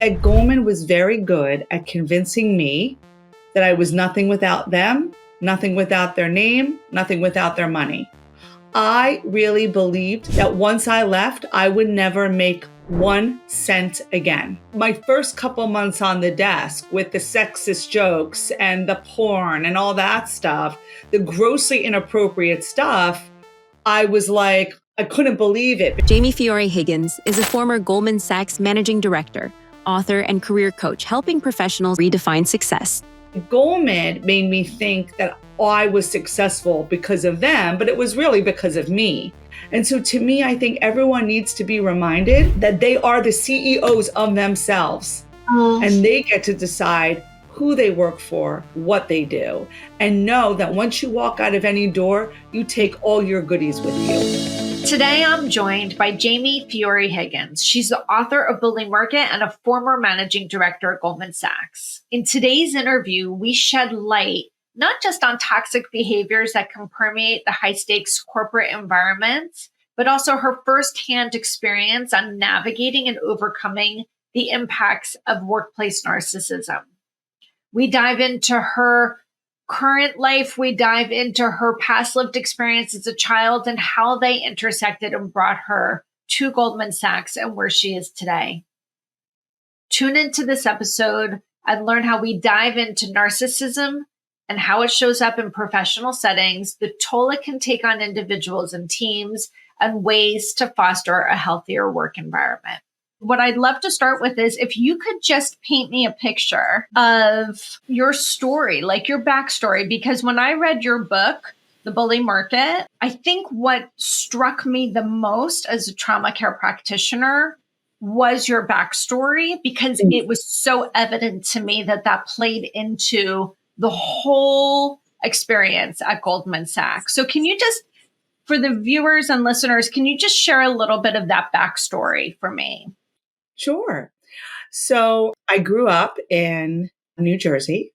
That Goldman was very good at convincing me that I was nothing without them, nothing without their name, nothing without their money. I really believed that once I left, I would never make 1 cent again. My first couple months on the desk with the sexist jokes and the porn and all that stuff, the grossly inappropriate stuff, I was like, I couldn't believe it. Jamie Fiore Higgins is a former Goldman Sachs managing director, author, and career coach, helping professionals redefine success. Goldman made me think that I was successful because of them, but it was really because of me. And so to me, I think everyone needs to be reminded that they are the CEOs of themselves, and they get to decide who they work for, what they do, and know that once you walk out of any door, you take all your goodies with you. Today, I'm joined by Jamie Fiore Higgins. She's the author of Building Market and a former managing director at Goldman Sachs. In today's interview, we shed light not just on toxic behaviors that can permeate the high-stakes corporate environment, but also her firsthand experience on navigating and overcoming the impacts of workplace narcissism. We dive into her current life. We dive into her past lived experience as a child and how they intersected and brought her to Goldman Sachs and where she is today. Tune into this episode and learn how we dive into narcissism and how it shows up in professional settings, the toll it can take on individuals and teams, and ways to foster a healthier work environment. What I'd love to start with is if you could just paint me a picture of your story, like your backstory, because when I read your book, The Bully Market, I think what struck me the most as a trauma care practitioner was your backstory, because it was so evident to me that that played into the whole experience at Goldman Sachs. So can you just, for the viewers and listeners, can you just share a little bit of that backstory for me? Sure. So I grew up in New Jersey,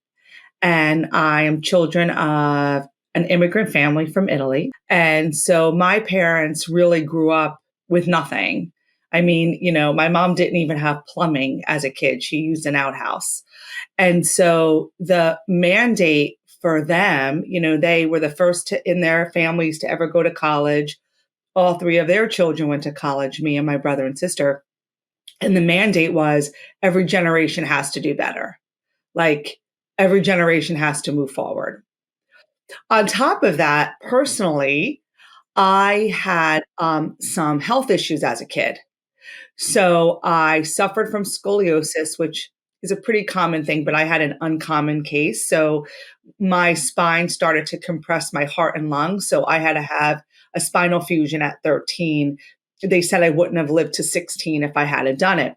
and I am children of an immigrant family from Italy. And so my parents really grew up with nothing. I mean, my mom didn't even have plumbing as a kid. She used an outhouse. And so the mandate for them, they were the first in their families to ever go to college. All three of their children went to college, me and my brother and sister. And the mandate was every generation has to do better. Like every generation has to move forward. On top of that, personally, I had some health issues as a kid. So I suffered from scoliosis, which is a pretty common thing, but I had an uncommon case. So my spine started to compress my heart and lungs. So I had to have a spinal fusion at 13. They said I wouldn't have lived to 16 if I hadn't done it.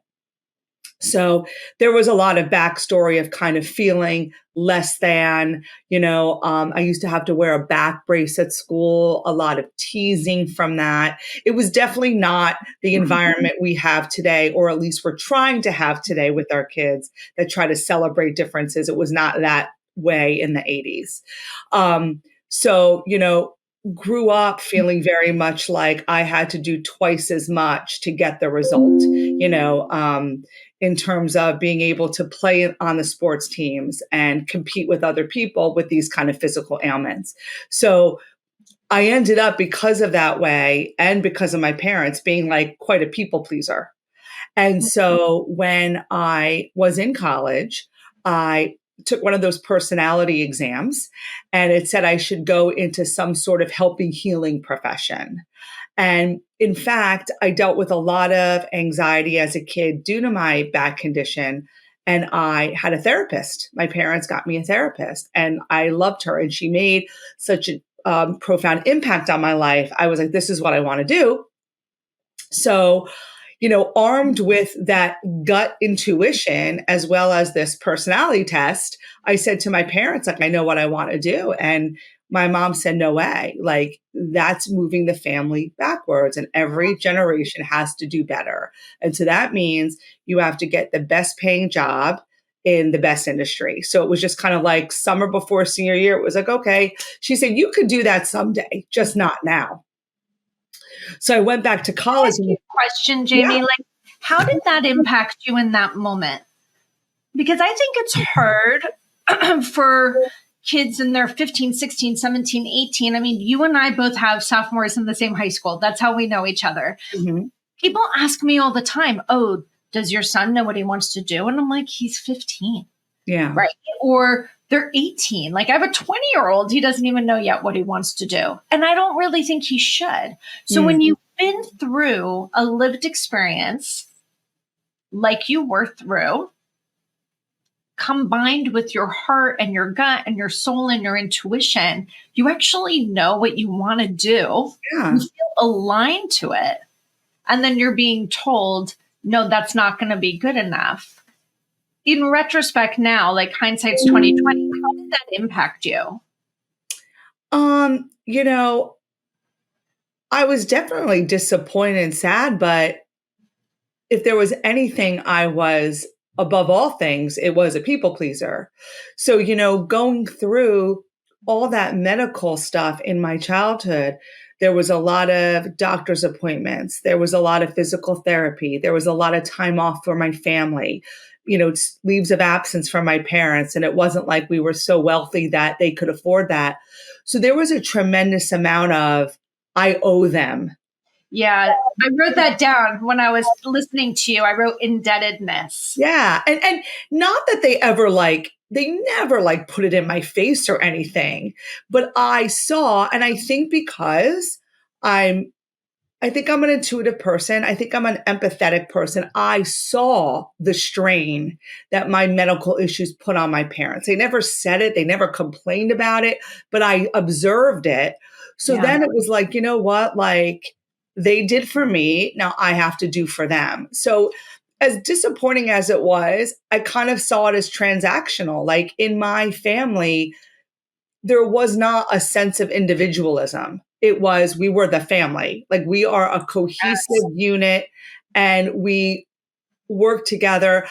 So there was a lot of backstory of kind of feeling less than, I used to have to wear a back brace at school, a lot of teasing from that. It was definitely not the environment we have today, or at least we're trying to have today with our kids that try to celebrate differences. It was not that way in the 80s. Grew up feeling very much like I had to do twice as much to get the result, in terms of being able to play on the sports teams and compete with other people with these kind of physical ailments. So I ended up, because of that way and because of my parents, being like quite a people pleaser. And so when I was in college, I took one of those personality exams, and it said I should go into some sort of helping healing profession. And in fact, I dealt with a lot of anxiety as a kid due to my back condition. And I had a therapist. My parents got me a therapist, and I loved her. And she made such a profound impact on my life. I was like, this is what I want to do. So, armed with that gut intuition, as well as this personality test, I said to my parents, like, I know what I want to do. And my mom said, no way, like that's moving the family backwards, and every generation has to do better. And so that means you have to get the best paying job in the best industry. So it was just kind of like summer before senior year. It was like, okay, she said, you could do that someday, just not now. So I went back to college. Question, Jamie, How did that impact you in that moment? Because I think it's hard for kids in their 15, 16, 17, 18. I mean, you and I both have sophomores in the same high school. That's how we know each other. Mm-hmm. People ask me all the time, oh, does your son know what he wants to do? And I'm like, he's 15. Yeah. Right. Or they're 18. Like I have a 20-year-old, he doesn't even know yet what he wants to do. And I don't really think he should. So when you've been through a lived experience like you were through, combined with your heart and your gut and your soul and your intuition, you actually know what you want to do. Yeah. You feel aligned to it. And then you're being told, no, that's not going to be good enough. In retrospect now, like hindsight's 2020, how did that impact you? You know, I was definitely disappointed and sad, but if there was anything I was above all things, it was a people pleaser. So, going through all that medical stuff in my childhood, there was a lot of doctor's appointments. There was a lot of physical therapy. There was a lot of time off for my family, leaves of absence from my parents. And it wasn't like we were so wealthy that they could afford that. So there was a tremendous amount of, I owe them. Yeah, I wrote that down when I was listening to you. I wrote indebtedness. Yeah. And not that they never put it in my face or anything, but I saw, and I think because I think I'm an intuitive person. I think I'm an empathetic person. I saw the strain that my medical issues put on my parents. They never said it. They never complained about it, but I observed it. So then it was like, you know what? Like they did for me. Now I have to do for them. So as disappointing as it was, I kind of saw it as transactional. Like in my family, there was not a sense of individualism. It was, we were the family. Like we are a cohesive unit and we work together.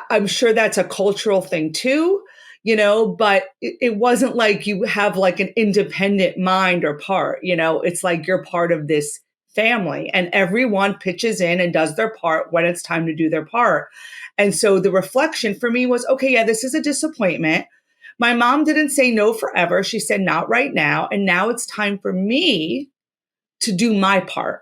I'm sure that's a cultural thing too, but it wasn't like you have like an independent mind or part, it's like you're part of this family and everyone pitches in and does their part when it's time to do their part. And so the reflection for me was, okay, yeah, this is a disappointment. My mom didn't say no forever. She said, not right now. And now it's time for me to do my part.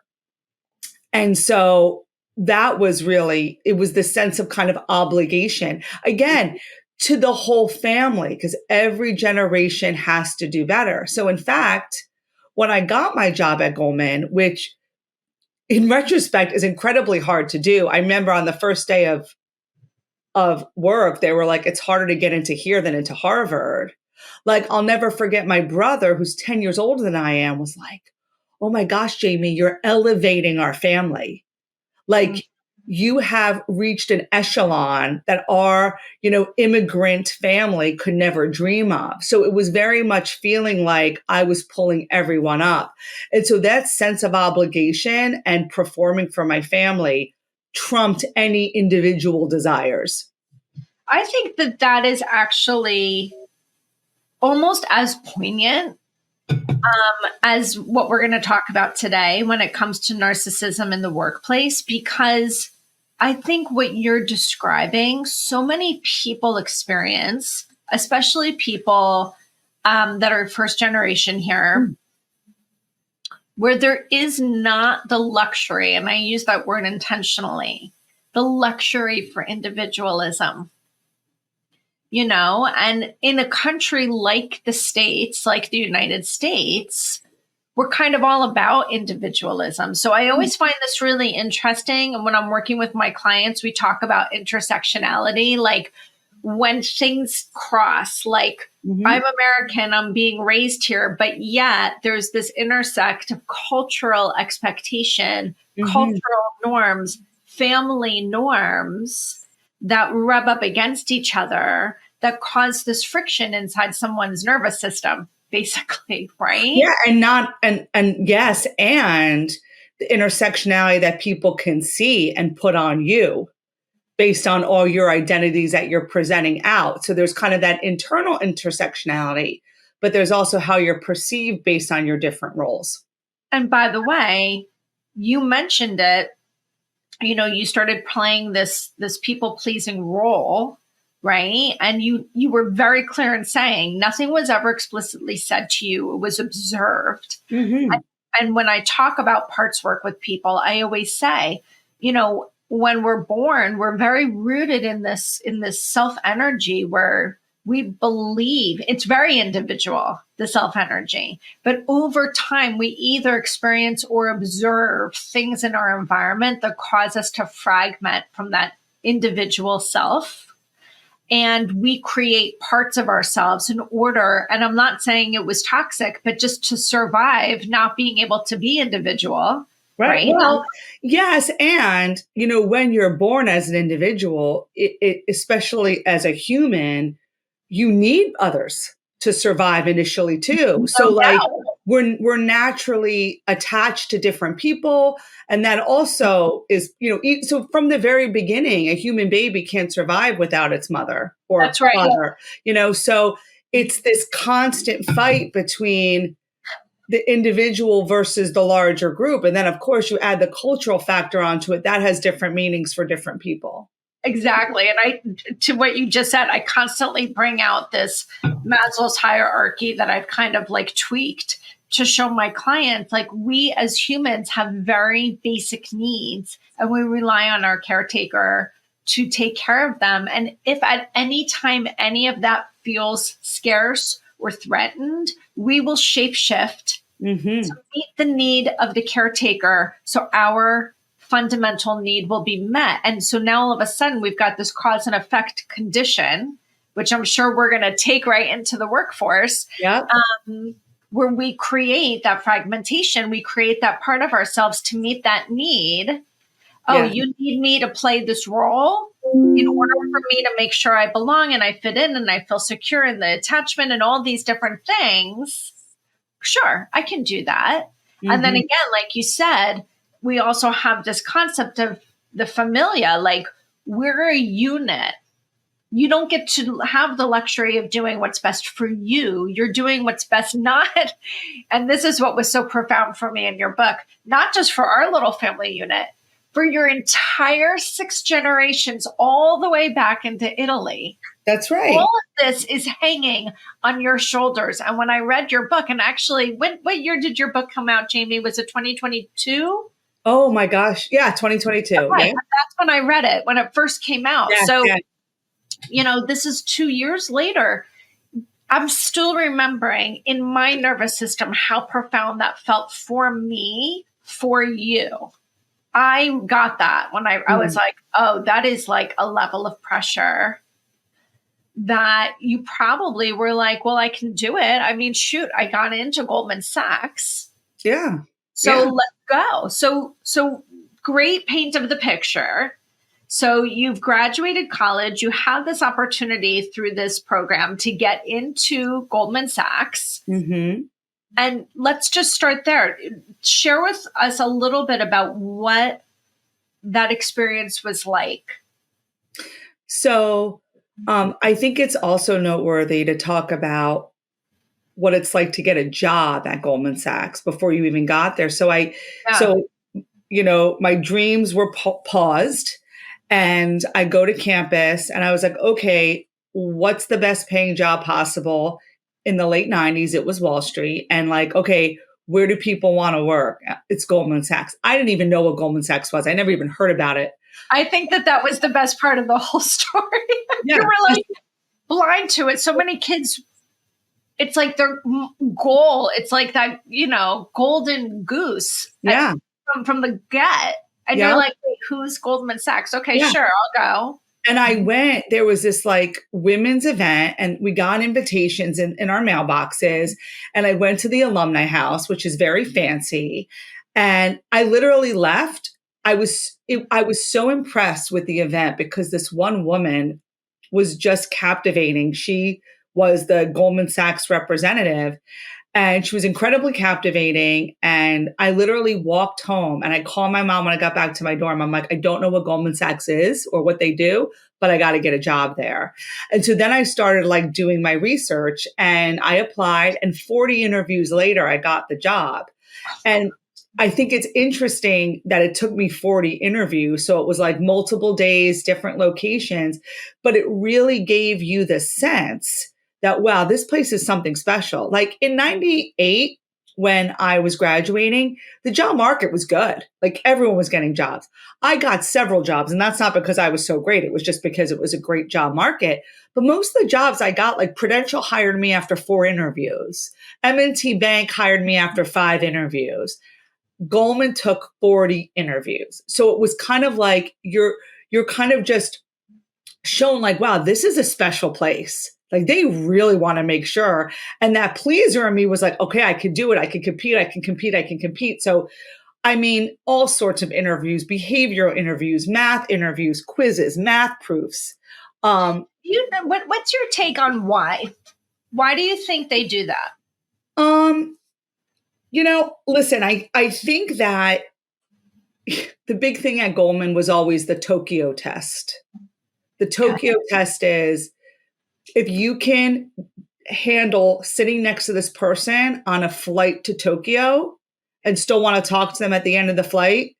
And so that was really, it was the sense of kind of obligation, again, to the whole family, because every generation has to do better. So in fact, when I got my job at Goldman, which in retrospect is incredibly hard to do, I remember on the first day of work, they were like, it's harder to get into here than into Harvard. Like, I'll never forget my brother, who's 10 years older than I am, was like, oh my gosh, Jamie, you're elevating our family. Like you have reached an echelon that our, immigrant family could never dream of. So it was very much feeling like I was pulling everyone up. And so that sense of obligation and performing for my family trumped any individual desires. I think that is actually almost as poignant as what we're going to talk about today when it comes to narcissism in the workplace, because I think what you're describing, so many people experience, especially people that are first generation here, where there is not the luxury, and I use that word intentionally, the luxury for individualism. And in a country like the States, like the United States, we're kind of all about individualism. So I always find this really interesting. And when I'm working with my clients, we talk about intersectionality, like when things cross, like I'm American, I'm being raised here, but yet there's this intersect of cultural expectation, cultural norms, family norms that rub up against each other that cause this friction inside someone's nervous system, basically, right? Yeah, and yes, and the intersectionality that people can see and put on you based on all your identities that you're presenting out. So there's kind of that internal intersectionality, but there's also how you're perceived based on your different roles. And by the way, you mentioned it. you started playing this people pleasing role, right? And you were very clear in saying nothing was ever explicitly said to you. It was observed. Mm-hmm. And when I talk about parts work with people, I always say, when we're born, we're very rooted in this self energy where we believe it's very individual, the self energy. But over time, we either experience or observe things in our environment that cause us to fragment from that individual self. And we create parts of ourselves in order. And I'm not saying it was toxic, but just to survive, not being able to be individual. Right. Well, yes. And, when you're born as an individual, especially as a human, you need others to survive initially too. So like we're naturally attached to different people. And that also is, so from the very beginning, a human baby can't survive without its mother or That's right. father, so it's this constant fight between the individual versus the larger group. And then of course you add the cultural factor onto it. That has different meanings for different people. Exactly. And to what you just said, I constantly bring out this Maslow's hierarchy that I've kind of like tweaked to show my clients, like we as humans have very basic needs and we rely on our caretaker to take care of them. And if at any time any of that feels scarce or threatened, we will shapeshift to meet the need of the caretaker. So our fundamental need will be met. And so now all of a sudden we've got this cause and effect condition, which I'm sure we're going to take right into the workforce. Yeah. Where we create that fragmentation, we create that part of ourselves to meet that need. Oh, you need me to play this role in order for me to make sure I belong and I fit in and I feel secure in the attachment and all these different things. Sure, I can do that. And then again, like you said, we also have this concept of the familia, like we're a unit. You don't get to have the luxury of doing what's best for you. You're doing what's best, not, and this is what was so profound for me in your book, not just for our little family unit, for your entire 6 generations, all the way back into Italy. That's right. All of this is hanging on your shoulders. And when I read your book, and actually, what year did your book come out, Jamie? Was it 2022? Oh my gosh. Yeah, 2022. Right. Yeah. That's when I read it, when it first came out. Yeah, so, yeah. This is 2 years later. I'm still remembering in my nervous system how profound that felt for me, for you. I got that when I was like, oh, that is like a level of pressure that you probably were like, well, I can do it. I mean, shoot, I got into Goldman Sachs. Yeah. So let's go. So great paint of the picture. So you've graduated college. You have this opportunity through this program to get into Goldman Sachs. And let's just start there. Share with us a little bit about what that experience was like. So I think it's also noteworthy to talk about what it's like to get a job at Goldman Sachs before you even got there. So my dreams were paused and I go to campus and I was like, okay, what's the best paying job possible? In the late 90s, it was Wall Street. And like, okay, where do people want to work? It's Goldman Sachs. I didn't even know what Goldman Sachs was. I never even heard about it. I think that was the best part of the whole story. You were like blind to it. So many kids, it's like their goal. It's like that, golden goose from the get. And you're like, wait, who's Goldman Sachs? Okay, sure, I'll go. And I went, there was this like women's event and we got invitations in our mailboxes. And I went to the alumni house, which is very fancy. And I literally left. I was so impressed with the event because this one woman was just captivating. She was the Goldman Sachs representative and she was incredibly captivating. And I literally walked home and I called my mom when I got back to my dorm. I'm like, I don't know what Goldman Sachs is or what they do, but I got to get a job there. And so then I started like doing my research and I applied and 40 interviews later, I got the job. And I think it's interesting that it took me 40 interviews. So it was like multiple days, different locations, but it really gave you the sense that, wow, this place is something special. Like in 98, when I was graduating, the job market was good. Like everyone was getting jobs. I got several jobs, and that's not because I was so great. It was just because it was a great job market. But most of the jobs I got, like Prudential hired me after 4 interviews. M&T Bank hired me after 5 interviews. Goldman took 40 interviews. So it was kind of like you're kind of just shown like, wow, this is a special place. Like they really want to make sure. And that pleaser in me was like, okay, I could do it. I can compete. I can compete. I can compete. So, I mean, all sorts of interviews, behavioral interviews, math interviews, quizzes, math proofs. What's your take on why? Why do you think they do that? Listen, I think that the big thing at Goldman was always the Tokyo test. The Tokyo test is if you can handle sitting next to this person on a flight to Tokyo and still want to talk to them at the end of the flight,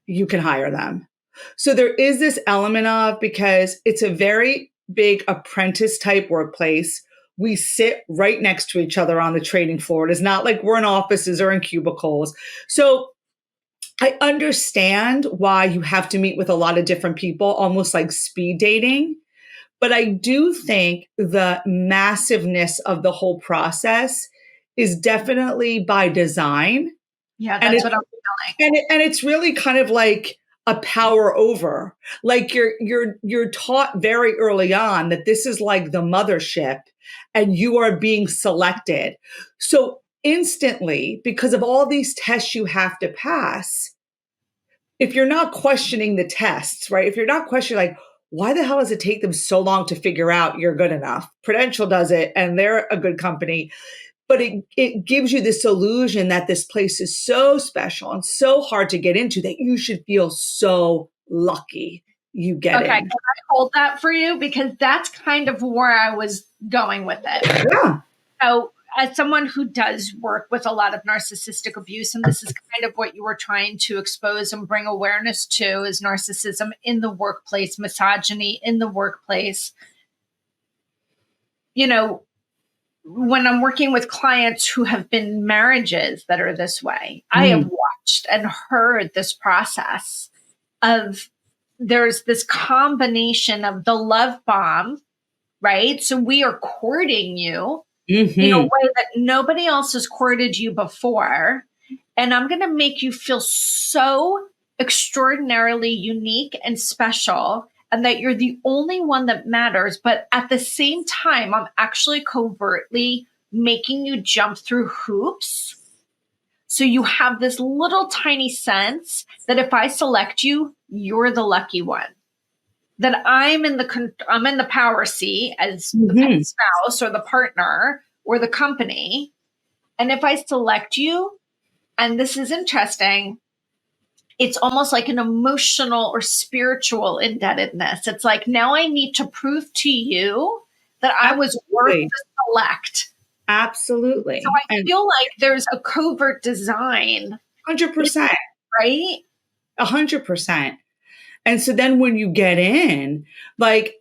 you can hire them. So there is this element of, because it's a very big apprentice type workplace, we sit right next to each other on the trading floor. It is not like we're in offices or in cubicles. So I understand why you have to meet with a lot of different people, almost like speed dating. But I do think the massiveness of the whole process is definitely by design. Yeah, that's what I'm feeling. And it's really kind of like a power over. Like you're taught very early on that this is like the mothership and you are being selected. So instantly, because of all these tests you have to pass, if you're not questioning the tests, right? If you're not questioning like, why the hell does it take them so long to figure out you're good enough? Prudential does it and they're a good company. But it gives you this illusion that this place is so special and so hard to get into that you should feel so lucky you get in. Okay, can I hold that for you? Because that's kind of where I was going with it. Yeah. So as someone who does work with a lot of narcissistic abuse, and this is kind of what you were trying to expose and bring awareness to, is narcissism in the workplace, misogyny in the workplace. When I'm working with clients who have been in marriages that are this way, I have watched and heard this process of there's this combination of the love bomb, right? So we are courting you in a way that nobody else has courted you before. And I'm going to make you feel so extraordinarily unique and special, and that you're the only one that matters. But at the same time, I'm actually covertly making you jump through hoops. So you have this little tiny sense that if I select you, you're the lucky one. That I'm in the power seat as the spouse or the partner or the company. And if I select you, and this is interesting, it's almost like an emotional or spiritual indebtedness. It's like, now I need to prove to you that I was worth the select. Absolutely. So I feel like there's a covert design. 100%. Right? 100%. And so then when you get in, like,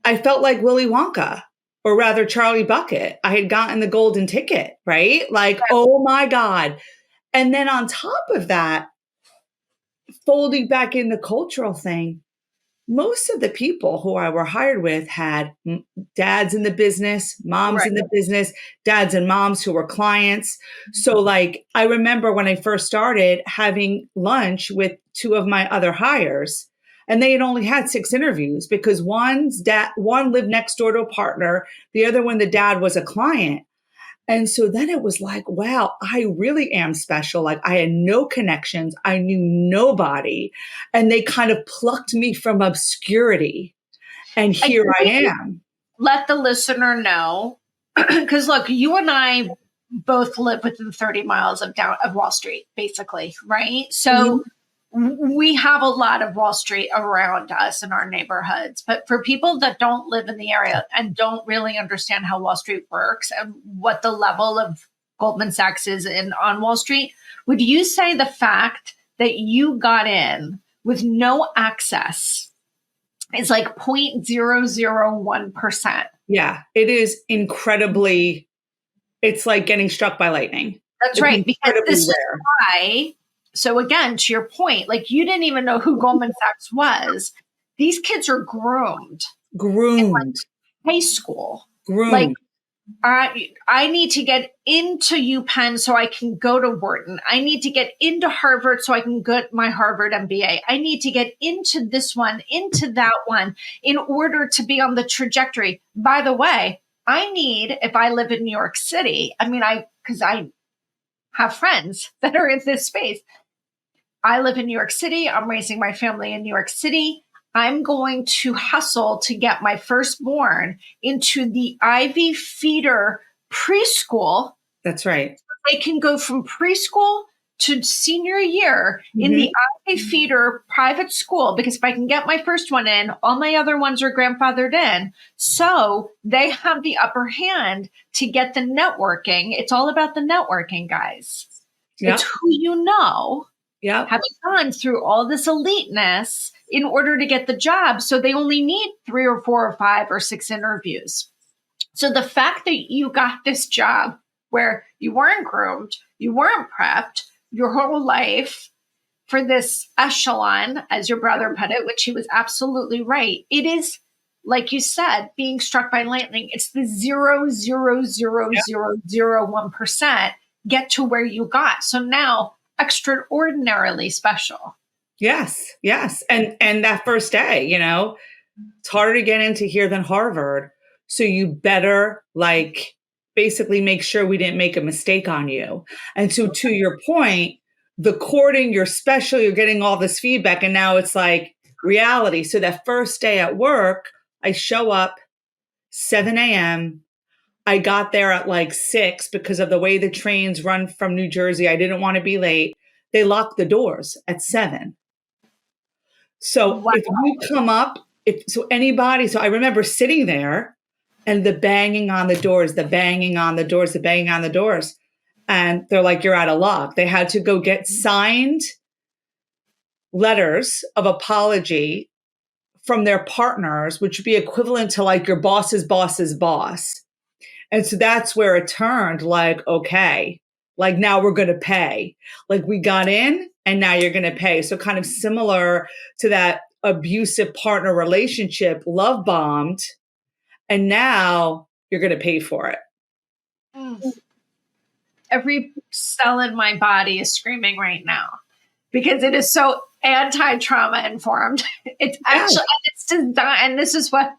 I felt like Willy Wonka, or rather Charlie Bucket. I had gotten the golden ticket, right? Like, oh my God. And then on top of that, folding back in the cultural thing, most of the people who I were hired with had dads in the business, moms in the business, dads and moms who were clients. So like, I remember when I first started having lunch with 2 of my other hires, and they had only had 6 interviews because one lived next door to a partner. The other one, the dad was a client. And so then it was like, wow, I really am special. Like I had no connections. I knew nobody. And they kind of plucked me from obscurity. And here I am. Let the listener know, because look, you and I both live within 30 miles of Wall Street, basically, right? So we have a lot of Wall Street around us in our neighborhoods. But for people that don't live in the area and don't really understand how Wall Street works and what the level of Goldman Sachs is on Wall Street. Would you say the fact that you got in with no access is like 0.001%? Yeah, it is incredibly, it's like getting struck by lightning. That's It's right. Because incredibly this rare. is why, so again, to your point, like you didn't even know who Goldman Sachs was. These kids are groomed in Groomed, high school. Like, groomed. I need to get into UPenn so I can go to Wharton. I need to get into Harvard so I can get my Harvard MBA. I need to get into this one, into that one in order to be on the trajectory. By the way, I need, if I live in New York City, because I have friends that are in this space. I live in New York City. I'm raising my family in New York City. I'm going to hustle to get my firstborn into the Ivy feeder preschool. That's right. They can go from preschool to senior year in the Ivy feeder private school, because if I can get my first one in, all my other ones are grandfathered in. So they have the upper hand to get the networking. It's all about the networking, guys. Yep. It's who you know. Yep. Having gone through all this eliteness in order to get the job. So they only need 3 or 4 or 5 or 6 interviews. So the fact that you got this job where you weren't groomed, you weren't prepped your whole life for this echelon, as your brother put it, which he was absolutely right. It is, like you said, being struck by lightning. It's the 0.00001% get to where you got. So now, extraordinarily special. Yes. Yes. And that first day, it's harder to get into here than Harvard. So you better basically make sure we didn't make a mistake on you. And so to your point, the courting, you're special, you're getting all this feedback. And now it's like reality. So that first day at work, I show up 7 a.m. I got there at 6 because of the way the trains run from New Jersey. I didn't want to be late. They locked the doors at 7. So if you come up, so I remember sitting there and the banging on the doors, the banging on the doors, the banging on the doors. And they're like, you're out of luck. They had to go get signed letters of apology from their partners, which would be equivalent to your boss's boss's boss. And so that's where it turned okay, now we're going to pay. We got in and now you're going to pay. So kind of similar to that abusive partner relationship, love bombed, and now you're going to pay for it. Every cell in my body is screaming right now because it is so anti-trauma informed. It's actually, and it's designed, and this is what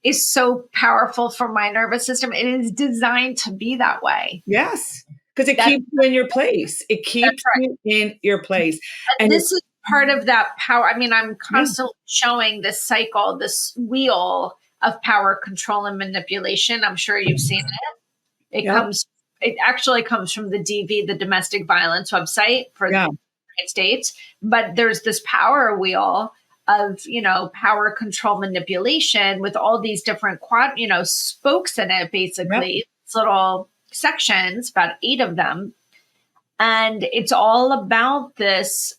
is so powerful for my nervous system. It is designed to be that way. Yes. Because it keeps you in your place. It keeps you in your place. And this is part of that power. I'm constantly showing this cycle, this wheel of power, control, and manipulation. I'm sure you've seen it. It actually comes from the DV, the domestic violence website for the United States. But there's this power wheel of, power, control, manipulation with all these different spokes in it, basically. It's little sections, about 8 of them. And it's all about this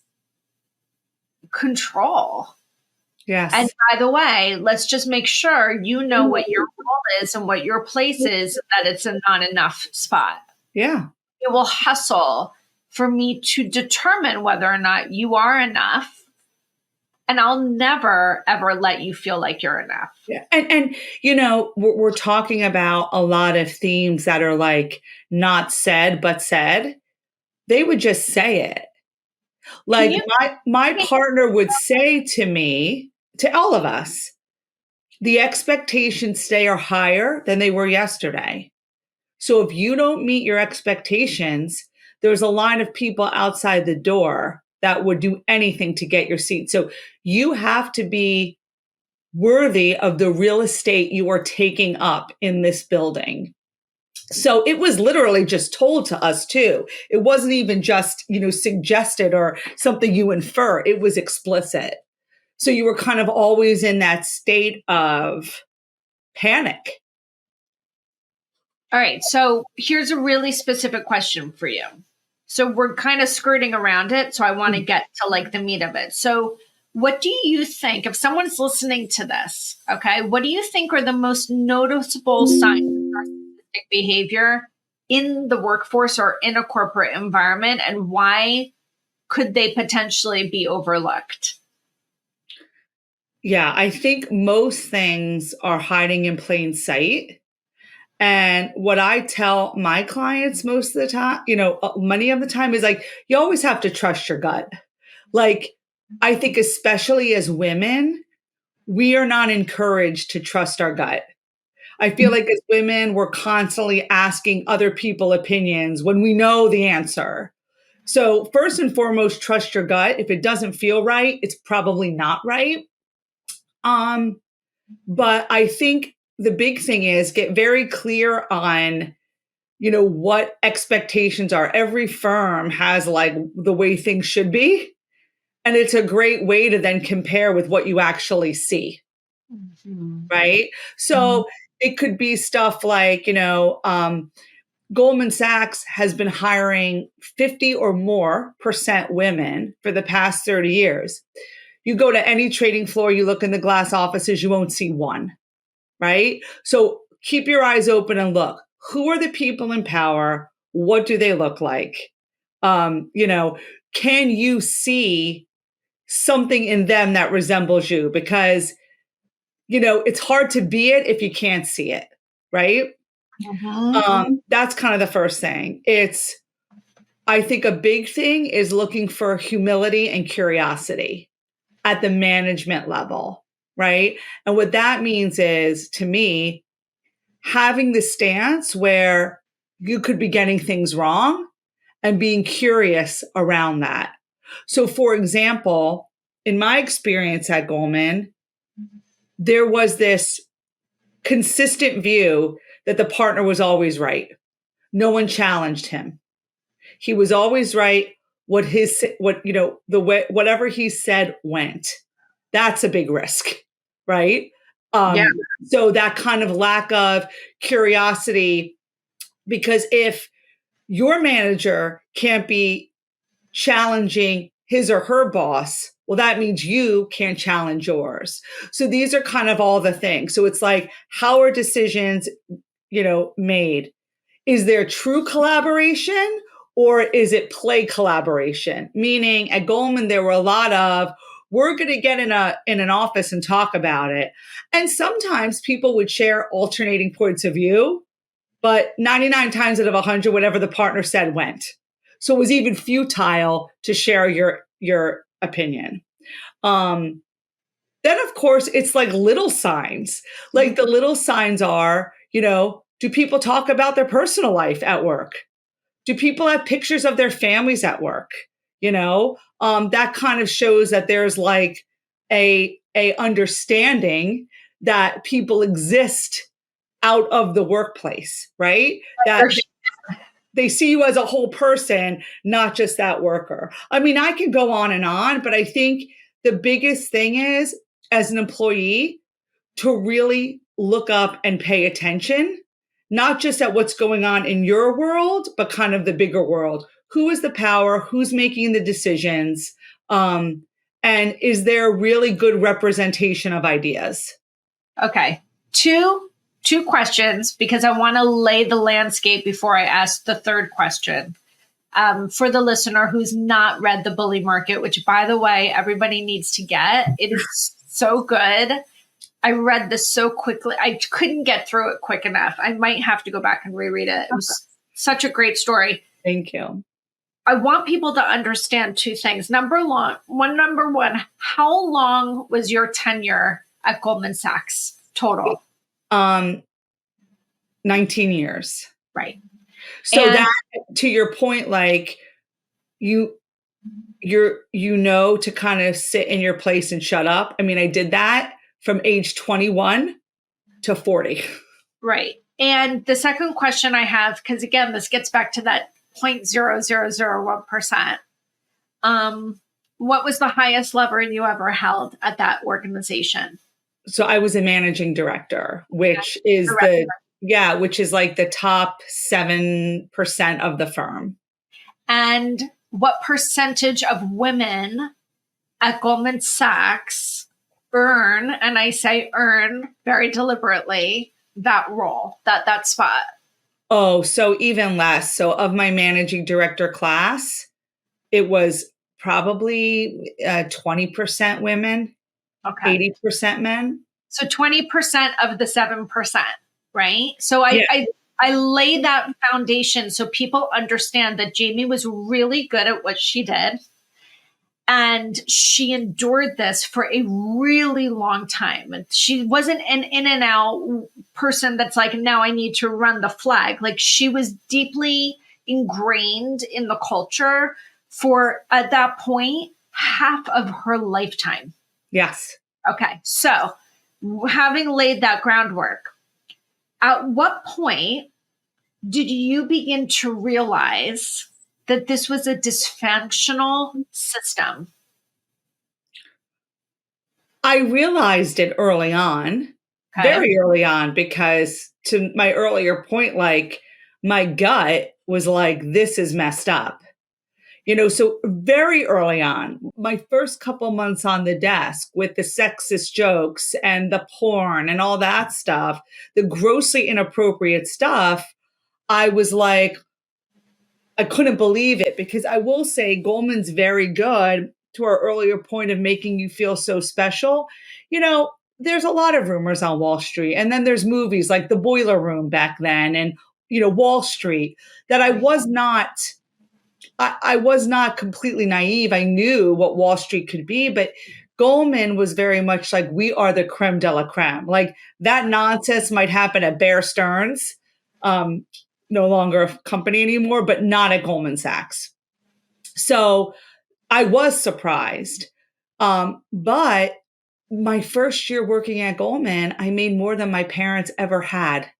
control. Yes. And by the way, let's just make sure you know what your role is and what your place is, that it's a not enough spot. Yeah. It will hustle for me to determine whether or not you are enough. And I'll never, ever let you feel like you're enough. Yeah. And we're talking about a lot of themes that are not said, but said. They would just say it. My partner would say to me, to all of us, the expectations today are higher than they were yesterday. So if you don't meet your expectations, there's a line of people outside the door that would do anything to get your seat. So you have to be worthy of the real estate you are taking up in this building. So it was literally just told to us too. It wasn't even just, suggested or something you infer. It was explicit. So you were kind of always in that state of panic. All right. So here's a really specific question for you. So we're kind of skirting around it. So I want to get to like the meat of it. So what do you think, if someone's listening to this, okay, what do you think are the most noticeable signs of narcissistic behavior in the workforce or in a corporate environment, and why could they potentially be overlooked? Yeah, I think most things are hiding in plain sight. And what I tell my clients most of the time, many of the time is like, you always have to trust your gut. Like, I think especially as women, we are not encouraged to trust our gut. I feel like as women, we're constantly asking other people opinions when we know the answer. So first and foremost, trust your gut. If it doesn't feel right, it's probably not right. Um, but I think the big thing is get very clear on, what expectations are. Every firm has like the way things should be. And it's a great way to then compare with what you actually see. Mhm. Right. So it could be stuff like, Goldman Sachs has been hiring 50 or more percent women for the past 30 years. You go to any trading floor, you look in the glass offices, you won't see one. Right. So keep your eyes open and look. Who are the people in power? What do they look like? Can you see something in them that resembles you? Because it's hard to be it if you can't see it, right? That's kind of the first thing. I think a big thing is looking for humility and curiosity at the management level, right? And what that means is, to me, having the stance where you could be getting things wrong and being curious around that. So, for example, in my experience at Goldman, there was this consistent view that the partner was always right. No one challenged him. He was always right. The way, whatever he said went. That's a big risk, right? Yeah. So that kind of lack of curiosity, because if your manager can't be challenging his or her boss, well, that means you can't challenge yours. So these are kind of all the things. So it's like, how are decisions, made? Is there true collaboration or is it play collaboration? Meaning at Goldman, there were a lot of, we're going to get in an office and talk about it. And sometimes people would share alternating points of view, but 99 times out of 100, whatever the partner said went. So it was even futile to share your opinion. Then, of course, it's like little signs. Like the little signs are, do people talk about their personal life at work? Do people have pictures of their families at work? That kind of shows that there's like a understanding that people exist out of the workplace, right? That they see you as a whole person, not just that worker. I mean, I can go on, but I think the biggest thing is, as an employee, to really look up and pay attention, not just at what's going on in your world, but kind of the bigger world. Who is the power? Who's making the decisions? And is there really good representation of ideas? Okay. Two questions, because I want to lay the landscape before I ask the third question. For the listener who's not read The Bully Market, which, by the way, everybody needs to get. It is so good. I read this so quickly. I couldn't get through it quick enough. I might have to go back and reread it. It was such a great story. Thank you. I want people to understand two things. Number one, how long was your tenure at Goldman Sachs total? 19 years. Right. So that, to your point, like to kind of sit in your place and shut up. I mean, I did that from age 21 to 40. Right. And the second question I have, because again, this gets back to that 0.0001%. What was the highest lever you ever held at that organization? So I was a managing director, which is Yeah, which is like the top 7% of the firm. And what percentage of women at Goldman Sachs earn, and I say earn very deliberately, that role, that spot? Oh, so even less. So of my managing director class, it was probably 20% women, Okay. 80% men. So 20% of the 7%, right? So Yeah. I lay that foundation so people understand that Jamie was really good at what she did. And she endured this for a really long time. And she wasn't an in and out person that's like, now I need to run the flag. Like, she was deeply ingrained in the culture for, at that point, half of her lifetime. Yes. Okay. So, having laid that groundwork, at what point did you begin to realize that this was a dysfunctional system? I realized it early on, Okay. very early on, because to my earlier point, like my gut was like, this is messed up. So very early on, my first couple months on the desk with the sexist jokes and the porn and all that stuff, the grossly inappropriate stuff, I was like, I couldn't believe it, because I will say Goldman's very good, to our earlier point of making you feel so special. There's a lot of rumors on Wall Street. And then there's movies like The Boiler Room back then and, Wall Street, that I was not completely naive. I knew what Wall Street could be, but Goldman was very much like, we are the creme de la creme. Like, that nonsense might happen at Bear Stearns, no longer a company anymore, but not at Goldman Sachs. So I was surprised. But my first year working at Goldman, I made more than my parents ever had.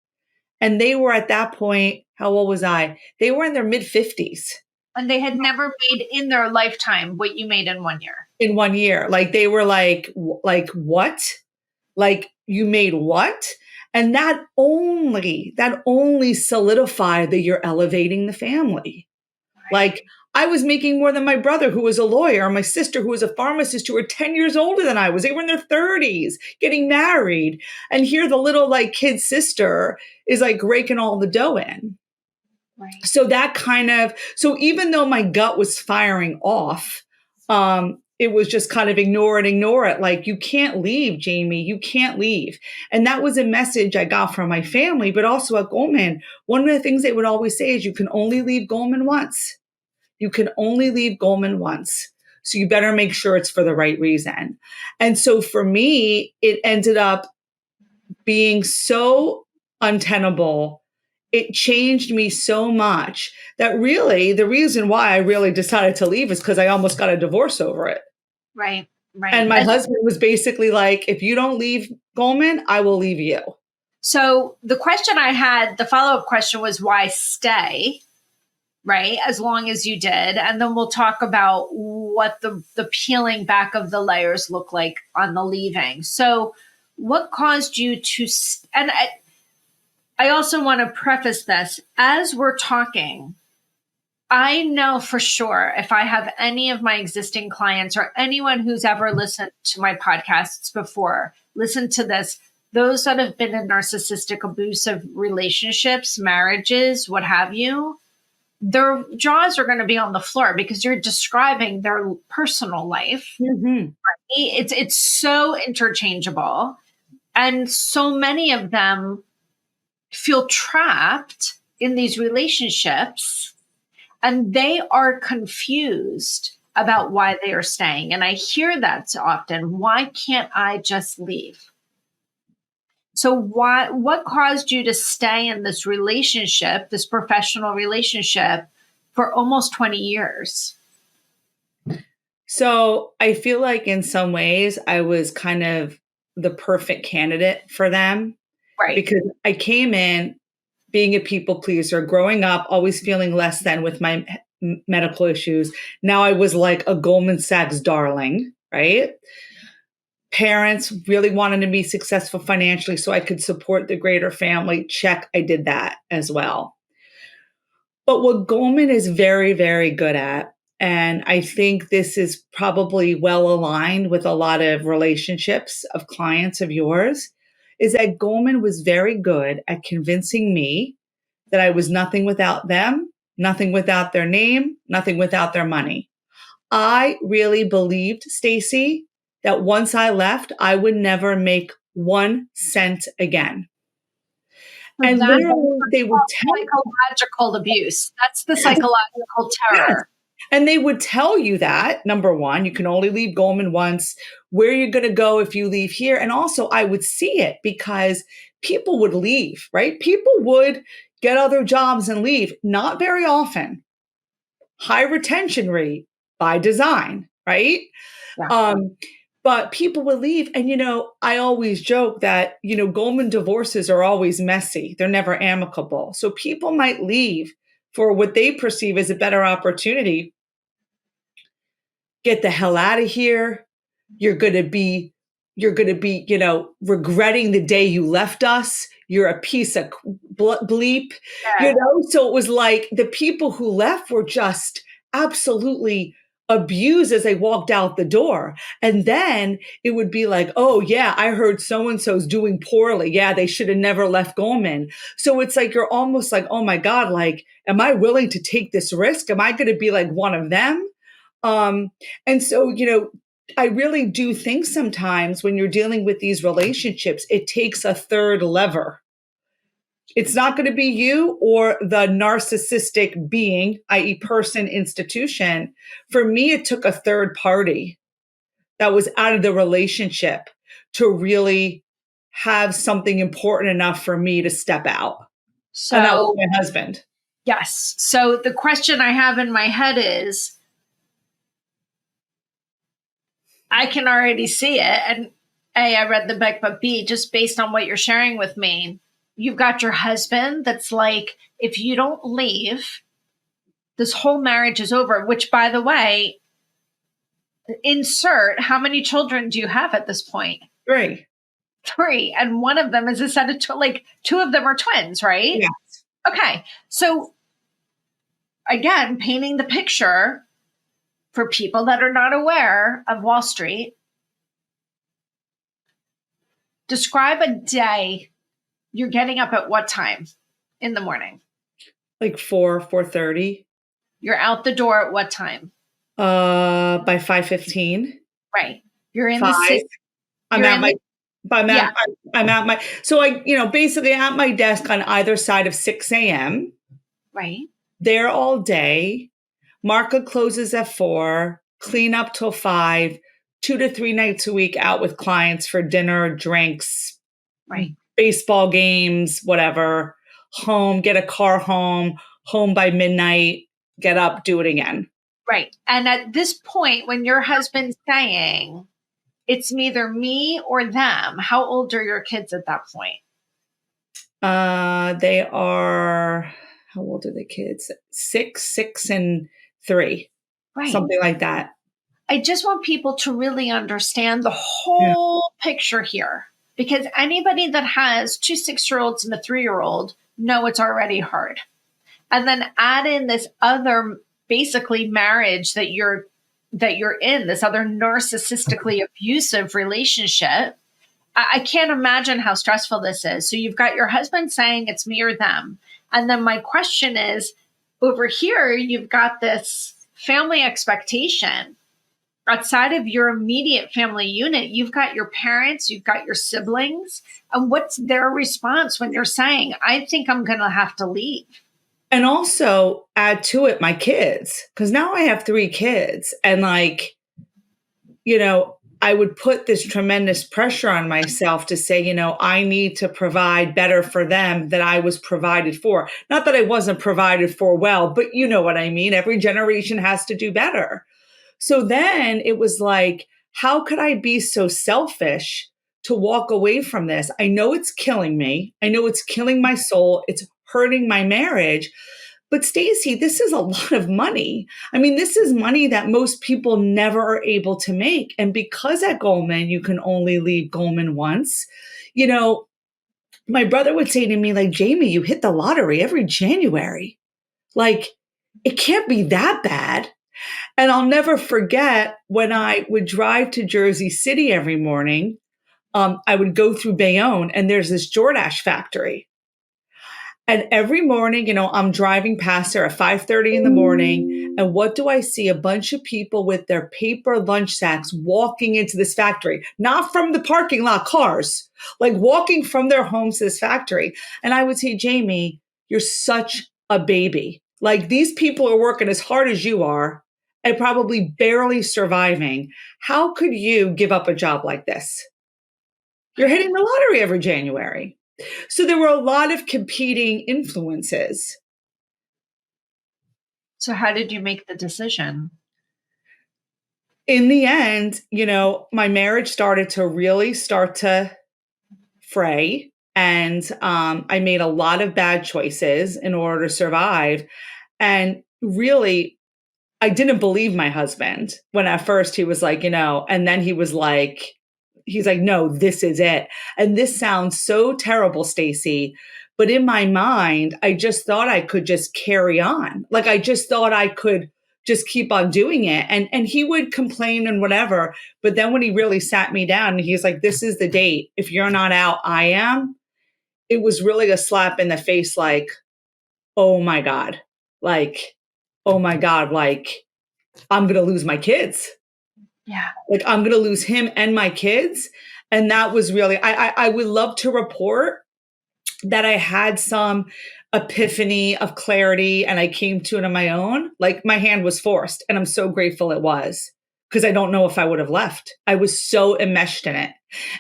And they were at that point, how old was I? They were in their mid 50s. And they had never made in their lifetime what you made in 1 year. In 1 year. Like, they were like, what? Like, you made what? And that only solidified that you're elevating the family. Right. Like, I was making more than my brother, who was a lawyer, my sister, who was a pharmacist, who were 10 years older than I was. They were in their 30s, getting married. And here the little kid sister is like raking all the dough in. Right. So even though my gut was firing off, it was just kind of ignore it. Like, you can't leave, Jamie, you can't leave. And that was a message I got from my family, but also at Goldman. One of the things they would always say is, you can only leave Goldman once. You can only leave Goldman once. So you better make sure it's for the right reason. And so for me, it ended up being so untenable. It changed me so much that really the reason why I really decided to leave is because I almost got a divorce over it. Right. Right. And my husband was basically like, if you don't leave Goldman, I will leave you. So the follow-up question was, why stay? Right? As long as you did. And then we'll talk about what the peeling back of the layers look like on the leaving. So what caused you to, and I also want to preface this, as we're talking, I know for sure, if I have any of my existing clients or anyone who's ever listened to my podcasts before, listen to this, those that have been in narcissistic, abusive relationships, marriages, what have you, their jaws are going to be on the floor, because you're describing their personal life. Mm-hmm. It's so interchangeable. And so many of them feel trapped in these relationships, and they are confused about why they are staying. And I hear that so often. Why can't I just leave? So what caused you to stay in this relationship, this professional relationship, for almost 20 years? So I feel like in some ways I was kind of the perfect candidate for them. Right. Because I came in being a people pleaser, growing up, always feeling less than with my medical issues. Now I was like a Goldman Sachs darling, right? Parents really wanted to be successful financially so I could support the greater family. Check, I did that as well. But what Goldman is very, very good at, and I think this is probably well aligned with a lot of relationships of clients of yours, is that Goldman was very good at convincing me that I was nothing without them, nothing without their name, nothing without their money. I really believed, Stacy, that once I left, I would never make 1 cent again. So And that's literally, they would tell psychological abuse. That's the psychological terror. And they would tell you that, number one, you can only leave Goldman once, where you're going to go if you leave here. And also, I would see it because people would leave, right? People would get other jobs and leave, not very often. High retention rate by design, right? Yeah. But people would leave. And, I always joke that, Goldman divorces are always messy. They're never amicable. So people might leave for what they perceive as a better opportunity. Get the hell out of here. You're going to be, regretting the day you left us. You're a piece of bleep, Yeah. So it was like the people who left were just absolutely abused as they walked out the door. And then it would be like, oh yeah, I heard so-and-so's doing poorly. Yeah, they should have never left Goldman. So it's like, you're almost like, oh my God, like, am I willing to take this risk? Am I going to be like one of them? And so, I really do think sometimes when you're dealing with these relationships, it takes a third lever. It's not going to be you or the narcissistic being, i.e. person, institution. For me, it took a third party that was out of the relationship to really have something important enough for me to step out. And that was my husband. Yes. So the question I have in my head is, I can already see it. And A, I read the book, but B, just based on what you're sharing with me, you've got your husband that's like, if you don't leave, this whole marriage is over, which, by the way, insert, how many children do you have at this point? 3. 3. And one of them is a set of, two of them are twins, right? Yes. Okay. So again, painting the picture for people that are not aware of Wall Street, describe a day. You're getting up at what time in the morning? Like 4:30. You're out the door at what time? By 5:15. Right. You're in 5. the city. I'm at my, so basically at my desk on either side of 6 a.m. Right. There all day. Market closes at 4, clean up till 5, 2 to 3 nights a week out with clients for dinner, drinks, right, baseball games, whatever. Home, get a car home by midnight, get up, do it again. Right. And at this point, when your husband's saying it's neither me or them, how old are your kids at that point? They are, how old are the kids? 6, and 3. Right. Something like that. I just want people to really understand the whole picture here, because anybody that has 2 6-year-olds and a 3-year-old know it's already hard. And then add in this other basically marriage that you're in, this other narcissistically abusive relationship. I can't imagine how stressful this is. So you've got your husband saying it's me or them. And then my question is, over here, you've got this family expectation. Outside of your immediate family unit, you've got your parents, you've got your siblings. And what's their response when you're saying, I think I'm going to have to leave? And also add to it my kids, because now I have 3 kids. And I would put this tremendous pressure on myself to say, I need to provide better for them than I was provided for. Not that I wasn't provided for well, but you know what I mean? Every generation has to do better. So then it was like, how could I be so selfish to walk away from this? I know it's killing me. I know it's killing my soul. It's hurting my marriage. But Stacy, this is a lot of money. I mean, this is money that most people never are able to make. And because at Goldman, you can only leave Goldman once, you know, my brother would say to me, like, Jamie, you hit the lottery every January. Like, it can't be that bad. And I'll never forget when I would drive to Jersey City every morning, I would go through Bayonne and there's this Jordache factory. And every morning, I'm driving past there at 5:30 in the morning. And what do I see? A bunch of people with their paper lunch sacks walking into this factory, not from the parking lot cars, like walking from their homes to this factory. And I would say, Jamie, you're such a baby. Like these people are working as hard as you are and probably barely surviving. How could you give up a job like this? You're hitting the lottery every January. So there were a lot of competing influences. So how did you make the decision? In the end, my marriage started to fray. And I made a lot of bad choices in order to survive. And really, I didn't believe my husband when at first he was like, and then he's like, no, this is it. And this sounds so terrible, Stacy. But in my mind, I just thought I could just carry on. Like I just thought I could just keep on doing it. And he would complain and whatever. But then when he really sat me down and he's like, this is the date. If you're not out, I am. It was really a slap in the face. Like, oh my God, like, I'm going to lose my kids. Yeah. Like I'm going to lose him and my kids. And that was really, I would love to report that I had some epiphany of clarity and I came to it on my own. Like my hand was forced and I'm so grateful it was because I don't know if I would have left. I was so enmeshed in it.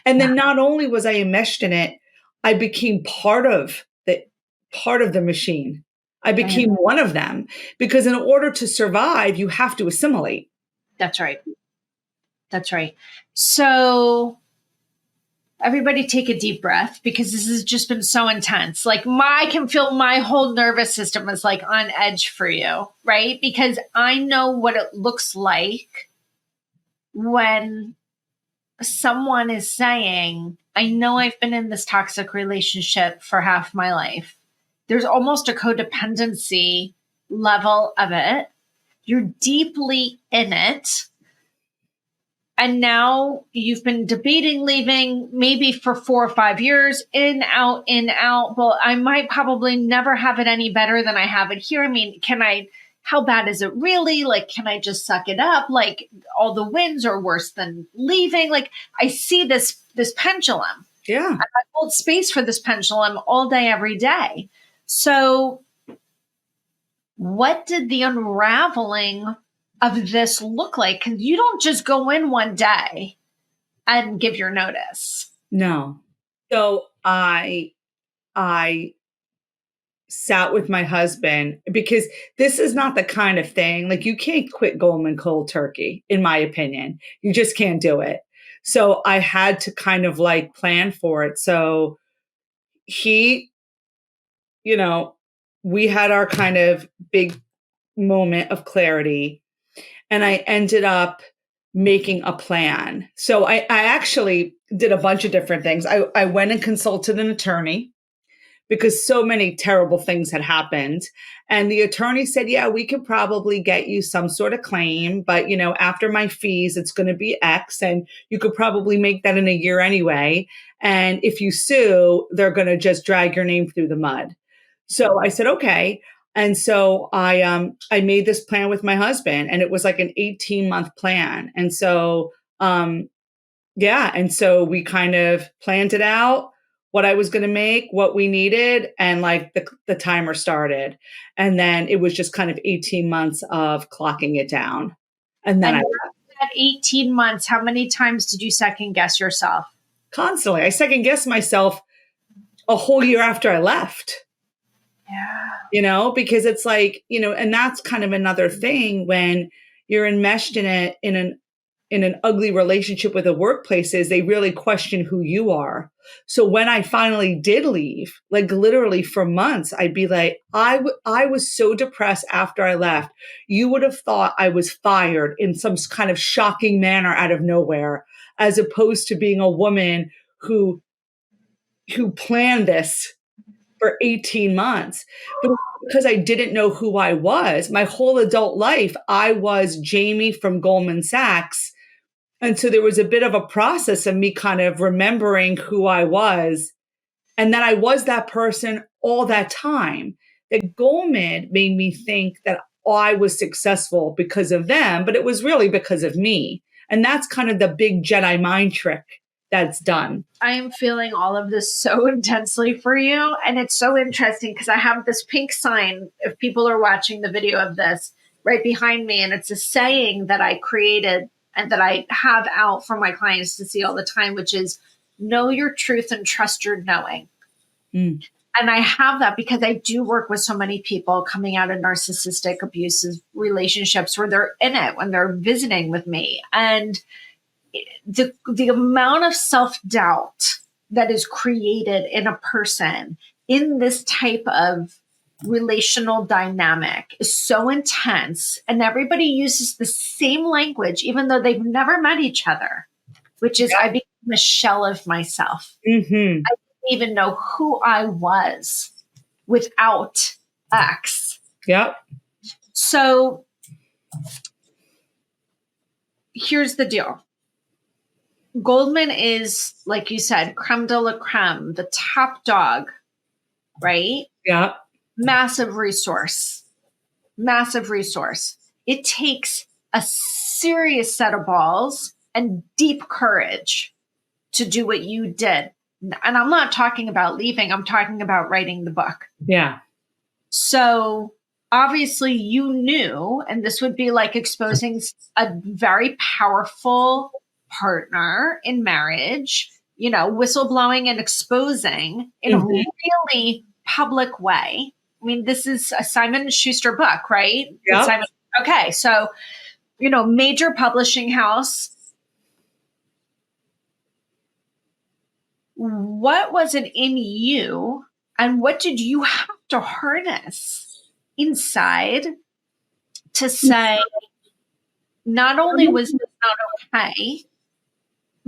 And then not only was I enmeshed in it, I became part of the machine. I became one of them because in order to survive, you have to assimilate. That's right. That's right. So everybody take a deep breath because this has just been so intense. Like I can feel my whole nervous system is like on edge for you, right? Because I know what it looks like when someone is saying, I know I've been in this toxic relationship for half my life. There's almost a codependency level of it. You're deeply in it. And now you've been debating leaving maybe for 4 or 5 years, in, out, in, out. Well, I might probably never have it any better than I have it here. I mean, how bad is it really? Like, can I just suck it up? Like all the wins are worse than leaving. Like I see this pendulum. Yeah. I hold space for this pendulum all day, every day. So what did the unraveling of this look like? Because you don't just go in one day and give your notice. No. So I sat with my husband because this is not the kind of thing, like you can't quit Goldman cold turkey, in my opinion. You just can't do it. So I had to kind of like plan for it. So he, we had our kind of big moment of clarity. And I ended up making a plan. So I actually did a bunch of different things. I went and consulted an attorney because so many terrible things had happened. And the attorney said, yeah, we could probably get you some sort of claim, but after my fees, it's going to be X and you could probably make that in a year anyway. And if you sue, they're going to just drag your name through the mud. So I said, okay. And so I made this plan with my husband and it was like an 18-month plan. And so, and so we kind of planned it out, what I was going to make, what we needed, and like the timer started. And then it was just kind of 18 months of clocking it down. And then at 18 months, how many times did you second guess yourself? Constantly. I second guessed myself a whole year after I left. Yeah. Because it's like, and that's kind of another thing when you're enmeshed in it in an ugly relationship with a workplace is they really question who you are. So when I finally did leave, like literally for months, I'd be like, I was so depressed after I left. You would have thought I was fired in some kind of shocking manner out of nowhere, as opposed to being a woman who planned this for 18 months. But because I didn't know who I was, my whole adult life, I was Jamie from Goldman Sachs. And so there was a bit of a process of me kind of remembering who I was, and that I was that person all that time. That Goldman made me think that I was successful because of them, but it was really because of me. And that's kind of the big Jedi mind trick that's done. I am feeling all of this so intensely for you. And it's so interesting because I have this pink sign, if people are watching the video of this, right behind me. And it's a saying that I created and that I have out for my clients to see all the time, which is know your truth and trust your knowing. Mm. And I have that because I do work with so many people coming out of narcissistic, abusive relationships where they're in it, when they're visiting with me. And the amount of self-doubt that is created in a person in this type of relational dynamic is so intense, and everybody uses the same language even though they've never met each other, which is I became a shell of myself. Mm-hmm. I didn't even know who I was without X. Yep. So here's the deal. Goldman is, like you said, creme de la creme, the top dog, right? Yeah. Massive resource. Massive resource. It takes a serious set of balls and deep courage to do what you did. And I'm not talking about leaving. I'm talking about writing the book. Yeah. So obviously you knew, and this would be like exposing a very powerful partner in marriage, you know, whistleblowing and exposing in a really public way. I mean, this is a Simon & Schuster book, right? Yeah. Okay. So, you know, major publishing house. What was it in you, and what did you have to harness inside to say, not only was this not okay,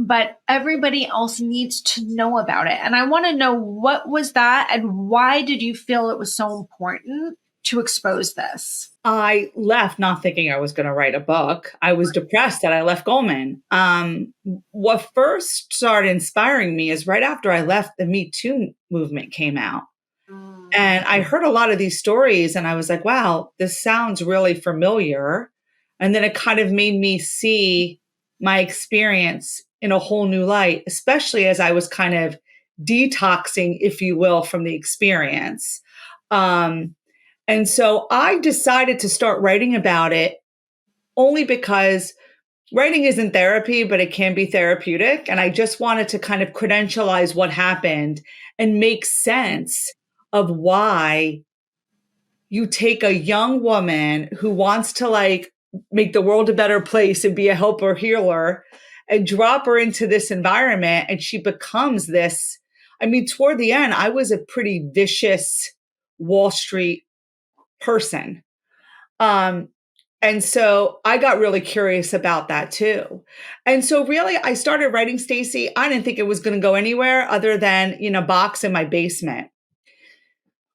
but everybody else needs to know about it? And I want to know, what was that, and why did you feel it was so important to expose this? I left not thinking I was going to write a book. I was depressed that I left Goldman. What first started inspiring me is right after I left, the Me Too movement came out. And I heard a lot of these stories and I was like, wow, this sounds really familiar. And then it kind of made me see my experience in a whole new light, especially as I was kind of detoxing, if you will, from the experience. And so I decided to start writing about it only because writing isn't therapy, but it can be therapeutic. And I just wanted to kind of credentialize what happened and make sense of why you take a young woman who wants to like make the world a better place and be a helper healer and drop her into this environment. And she becomes this. I mean, toward the end, I was a pretty vicious Wall Street person. And so I got really curious about that too. And so really I started writing, Stacey. I didn't think it was going to go anywhere other than in a box in my basement.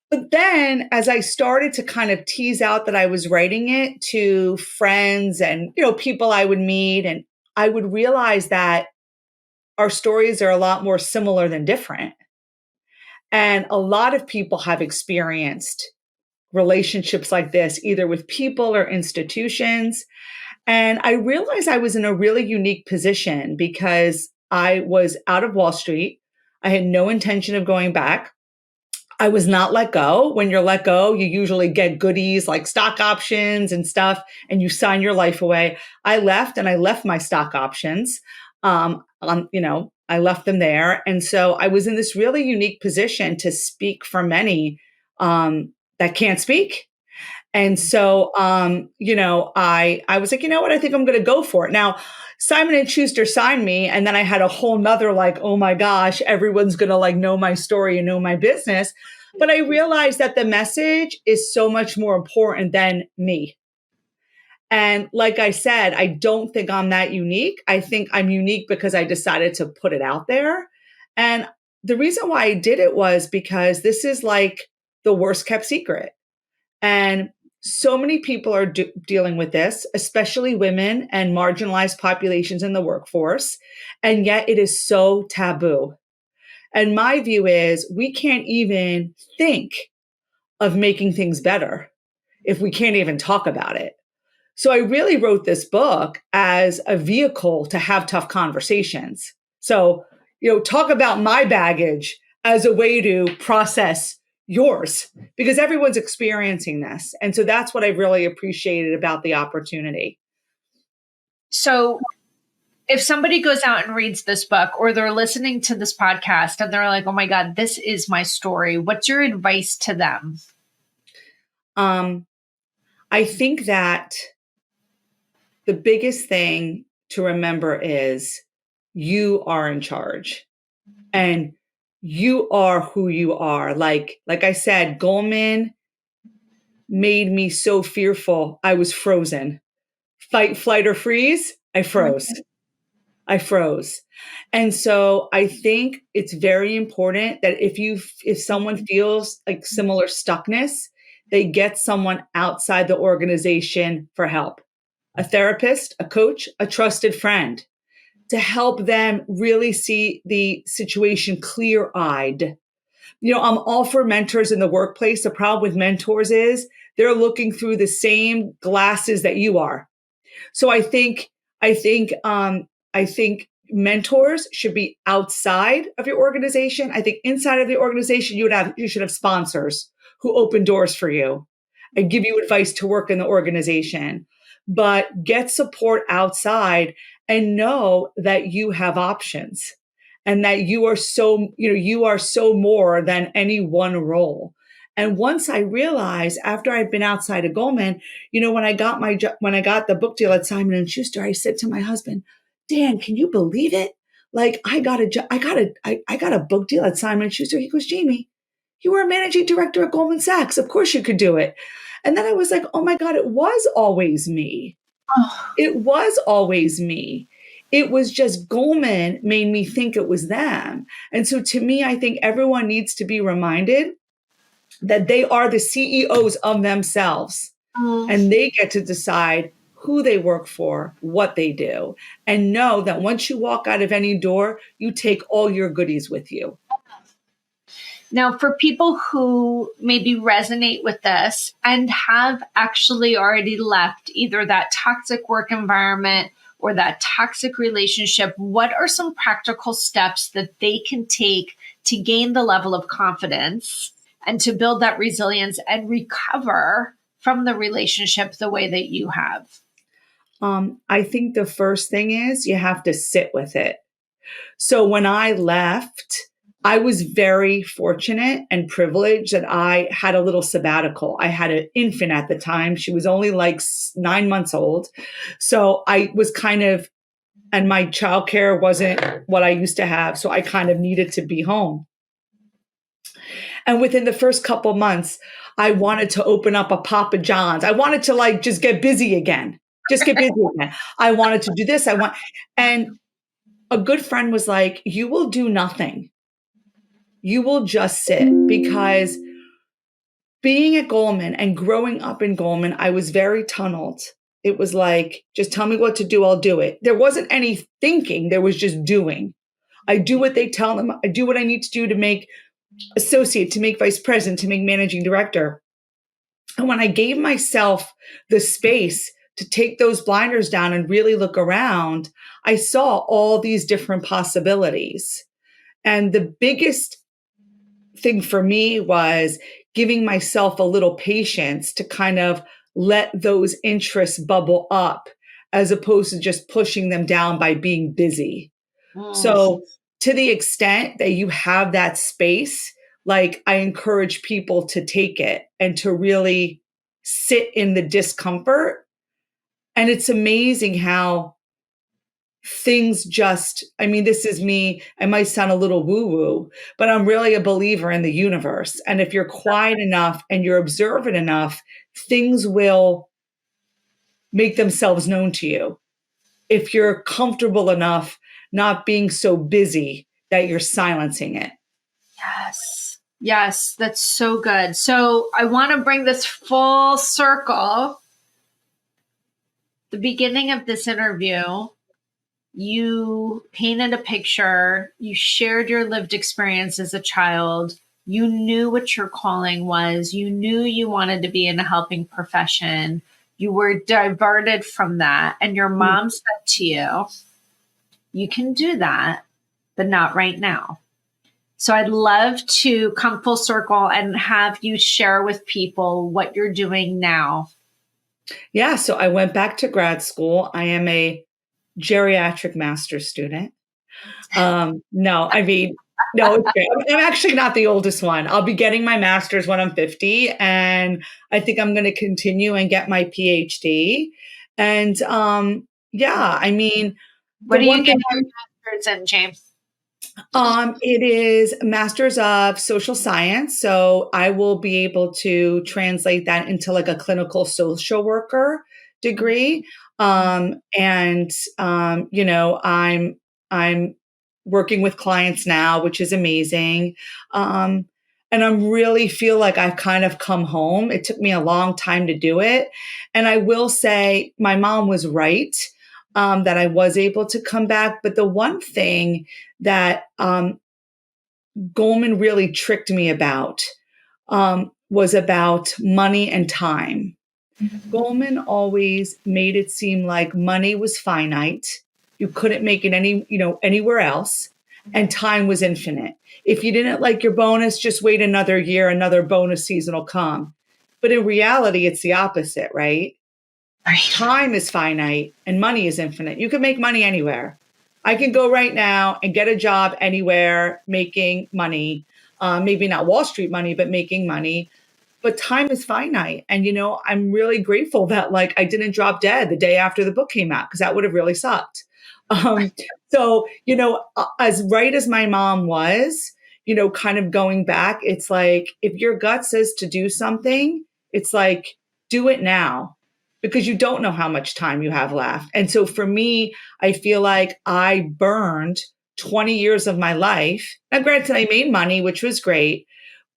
But then as I started to kind of tease out that I was writing it to friends and, you know, people I would meet, and I would realize that our stories are a lot more similar than different. And a lot of people have experienced relationships like this, either with people or institutions. And I realized I was in a really unique position because I was out of Wall Street. I had no intention of going back. I was not let go. When you're let go, you usually get goodies like stock options and stuff, and you sign your life away. I left, and I left my stock options. I left them there. And so I was in this really unique position to speak for many that can't speak. And so, I was like, you know what? I think I'm going to go for it. Now, Simon and Schuster signed me. And then I had a whole nother like, oh my gosh, everyone's going to like know my story and know my business. But I realized that the message is so much more important than me. And like I said, I don't think I'm that unique. I think I'm unique because I decided to put it out there. And the reason why I did it was because this is like the worst kept secret. And so many people are dealing with this, especially women and marginalized populations in the workforce. And yet it is so taboo. And my view is we can't even think of making things better if we can't even talk about it. So I really wrote this book as a vehicle to have tough conversations. So, talk about my baggage as a way to process yours because everyone's experiencing this. And so that's what I really appreciated about the opportunity. So if somebody goes out and reads this book or they're listening to this podcast and they're like, oh my God, this is my story, what's your advice to them? I think that the biggest thing to remember is you are in charge and you are who you are. Like I said, Goldman made me so fearful. I was frozen. Fight, flight, or freeze. I froze. And so I think it's very important that if someone feels like similar stuckness, they get someone outside the organization for help. A therapist, a coach, a trusted friend to help them really see the situation clear-eyed. I'm all for mentors in the workplace. The problem with mentors is they're looking through the same glasses that you are. So I think mentors should be outside of your organization. I think inside of the organization, you should have sponsors who open doors for you and give you advice to work in the organization. But get support outside and know that you have options and that you are so more than any one role. And once I realized after I'd been outside of Goldman, when I got the book deal at Simon and Schuster, I said to my husband, Dan, can you believe it? Like I got a book deal at Simon and Schuster. He goes, Jamie, you were a managing director at Goldman Sachs. Of course you could do it. And then I was like, oh my God, it was always me. It was always me. It was just Goldman made me think it was them. And so to me, I think everyone needs to be reminded that they are the CEOs of themselves and they get to decide who they work for, what they do, and know that once you walk out of any door, you take all your goodies with you. Now, for people who maybe resonate with this and have actually already left either that toxic work environment or that toxic relationship, what are some practical steps that they can take to gain the level of confidence and to build that resilience and recover from the relationship the way that you have? I think the first thing is you have to sit with it. So when I left, I was very fortunate and privileged that I had a little sabbatical. I had an infant at the time. She was only like 9 months old. So I was and my childcare wasn't what I used to have. So I kind of needed to be home. And within the first couple months, I wanted to open up a Papa John's. I wanted to just get busy again. I wanted to do this. And a good friend was like, you will do nothing. You will just sit, because being at Goldman and growing up in Goldman, I was very tunneled. It was like, just tell me what to do, I'll do it. There wasn't any thinking, there was just doing. I do what they tell them. I do what I need to do to make associate, to make vice president, to make managing director. And when I gave myself the space to take those blinders down and really look around, I saw all these different possibilities. And the biggest thing for me was giving myself a little patience to kind of let those interests bubble up as opposed to just pushing them down by being busy. So to the extent that you have that space, I encourage people to take it and to really sit in the discomfort. And it's amazing how things just, I mean, this is me. I might sound a little woo woo, but I'm really a believer in the universe. And if you're quiet enough and you're observant enough, things will make themselves known to you. If you're comfortable enough not being so busy that you're silencing it. Yes. Yes, that's so good. So I want to bring this full circle. The beginning of this interview, you painted a picture, you shared your lived experience as a child, you knew what your calling was, you knew you wanted to be in a helping profession, you were diverted from that, and your mom said to you, you can do that, but not right now. So I'd love to come full circle and have you share with people what you're doing now. Yeah, so I went back to grad school. I am a geriatric master's student. No, I mean, no, it's great. I'm actually not the oldest one. I'll be getting my master's when I'm 50, and I think I'm going to continue and get my PhD. And yeah, I mean, What the do you one get thing your master's in, James? it is Master's of Social Science. So I will be able to translate that into like a clinical social worker degree. You know, I'm working with clients now, which is amazing. And I'm really feel like I've kind of come home. It took me a long time to do it. And I will say my mom was right, that I was able to come back. But the one thing that Goldman really tricked me about was about money and time. Goldman always made it seem like money was finite. You couldn't make it anywhere else, and time was infinite. If you didn't like your bonus, just wait another year, another bonus season will come. But in reality, it's the opposite, right? Right. Time is finite and money is infinite. You can make money anywhere. I can go right now and get a job anywhere making money, maybe not Wall Street money, but making money. But time is finite. And, I'm really grateful that like I didn't drop dead the day after the book came out, because that would have really sucked. So, as right as my mom was, kind of going back, it's like, if your gut says to do something, it's like, do it now, because you don't know how much time you have left. And so for me, I feel like I burned 20 years of my life. Now, granted, I made money, which was great,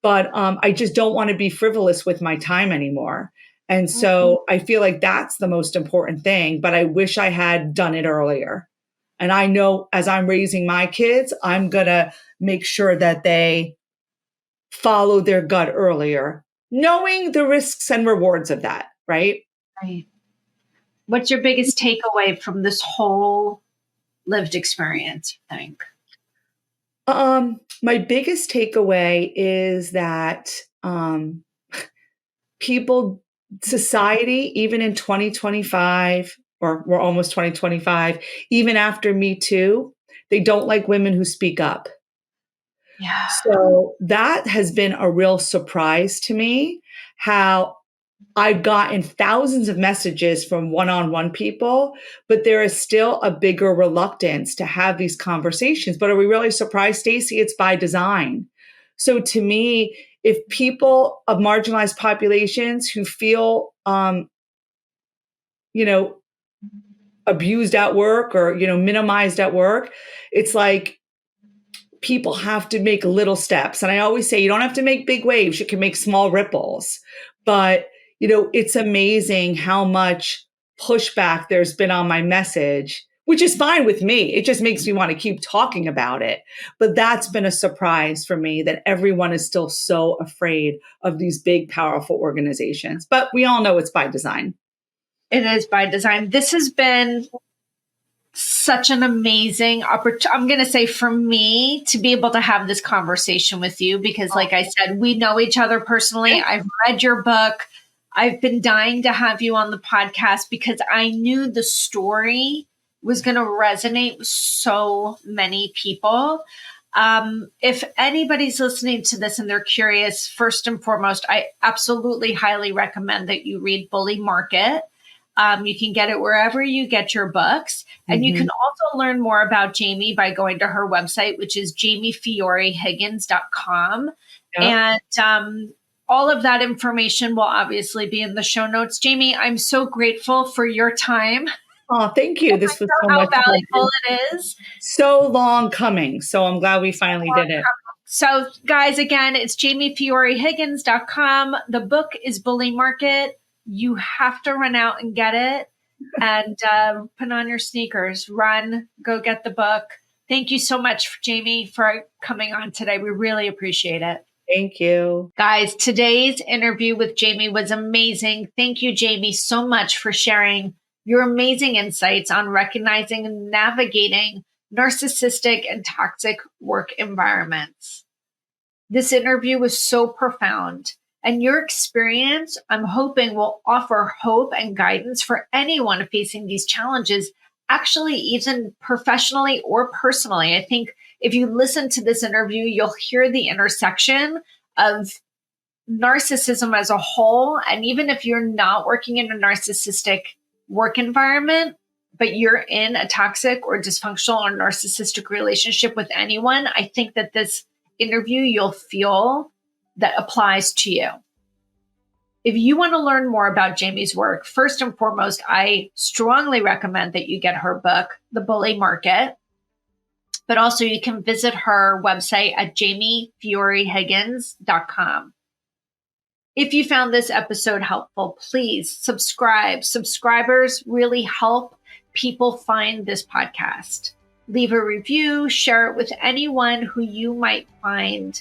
but I just don't want to be frivolous with my time anymore. And so I feel like that's the most important thing, but I wish I had done it earlier. And I know as I'm raising my kids, I'm going to make sure that they follow their gut earlier, knowing the risks and rewards of that, right? Right. What's your biggest takeaway from this whole lived experience, you think? My biggest takeaway is that society, even in 2025, or we're almost 2025, even after Me Too, they don't like women who speak up. Yeah. So that has been a real surprise to me, how I've gotten thousands of messages from one-on-one people, but there is still a bigger reluctance to have these conversations. But are we really surprised, Stacey? It's by design. So to me, if people of marginalized populations who feel, abused at work or, minimized at work, it's like people have to make little steps. And I always say, you don't have to make big waves. You can make small ripples. But it's amazing how much pushback there's been on my message, which is fine with me. It just makes me want to keep talking about it. But that's been a surprise for me, that everyone is still so afraid of these big, powerful organizations. But we all know it's by design. It is by design. This has been such an amazing opportunity. I'm going to say, for me to be able to have this conversation with you, because like I said, we know each other personally. I've read your book. I've been dying to have you on the podcast because I knew the story was going to resonate with so many people. If anybody's listening to this and they're curious, first and foremost, I absolutely highly recommend that you read Bully Market. You can get it wherever you get your books. And you can also learn more about Jamie by going to her website, which is jamiefiorehiggins.com. Yep. And all of that information will obviously be in the show notes. Jamie, I'm so grateful for your time. Oh, thank you. This was so How much fun. valuable it is. So long coming. So I'm glad we finally did it. So guys, again, it's jamiefiorehiggins.com. The book is Bully Market. You have to run out and get it and put on your sneakers, run, go get the book. Thank you so much, Jamie, for coming on today. We really appreciate it. Thank you. Guys, today's interview with Jamie was amazing. Thank you, Jamie, so much for sharing your amazing insights on recognizing and navigating narcissistic and toxic work environments. This interview was so profound, and your experience, I'm hoping, will offer hope and guidance for anyone facing these challenges, actually, even professionally or personally. I think if you listen to this interview, you'll hear the intersection of narcissism as a whole. And even if you're not working in a narcissistic work environment, but you're in a toxic or dysfunctional or narcissistic relationship with anyone, I think that this interview you'll feel that applies to you. If you want to learn more about Jamie's work, first and foremost, I strongly recommend that you get her book, The Bully Market. But also you can visit her website at jamiefiorehiggins.com. If you found this episode helpful, please subscribe. Subscribers really help people find this podcast. Leave a review, share it with anyone who you might find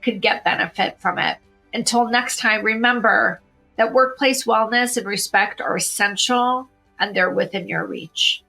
could get benefit from it. Until next time, remember that workplace wellness and respect are essential and they're within your reach.